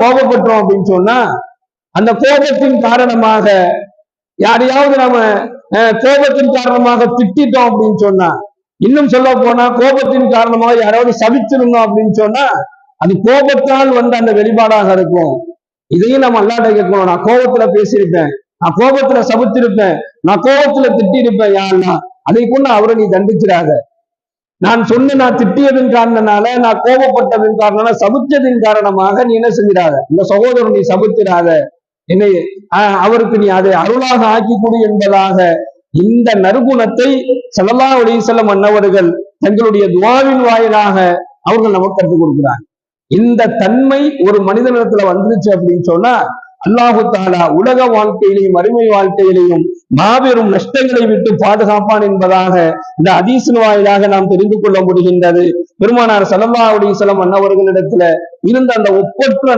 கோபப்பட்டோம் அப்படின்னு சொன்னா அந்த கோபத்தின் காரணமாக யாரையாவது நம்ம கோபத்தின் காரணமாக திட்டோம் அப்படின்னு சொன்னா, இன்னும் சொல்ல போனா கோபத்தின் காரணமாக யாராவது சபிச்சிருந்தோம் அப்படின்னு சொன்னா அது கோபத்தால் வந்த அந்த வெளிப்பாடாக இருக்கும். இதையும் நம்ம அல்லாஹ்ட்ட கேட்கணும். நான் கோபத்துல பேசியிருப்பேன், நான் கோபத்துல சபிச்சிருப்பேன், நான் கோபத்துல திட்டிருப்பேன், யா அல்லாஹ் அதை கொண்டு அவரை நீ தண்டிச்சிடாத. நான் திட்டியதன் காரணனால, நான் கோபப்பட்டதன் காரணம், சபிச்சதின் காரணமாக நீ என்ன செஞ்சிடாத, இந்த சகோதரன் நீ சபிச்சிடாத, என்னை அவருக்கு நீ அதை அருளாக ஆக்கி கொடு என்பதாக இந்த நற்குணத்தை ஸல்லல்லாஹு அலைஹி வஸல்லம் அன்னவர்கள் தங்களுடைய துஆவின் வாயிலாக அவர்கள் நமக்கு கற்றுக் கொடுக்கிறாங்க. இந்த தன்மை ஒரு மனிதனிடத்துல வந்துருச்சு அப்படின்னு சொன்னா அல்லாஹு தஆலா உலக வாழ்க்கையிலையும் மறுமை வாழ்க்கையிலையும் மாபெரும் நஷ்டங்களை விட்டு பாதுகாப்பான் என்பதாக இந்த ஹதீஸின் வாயிலாக நாம் தெரிந்து கொள்ள முடிகின்றது. பெருமானார் ஸல்லல்லாஹு அலைஹி வஸல்லம் அன்னவர்களிடத்துல இருந்த அந்த ஒப்பற்ற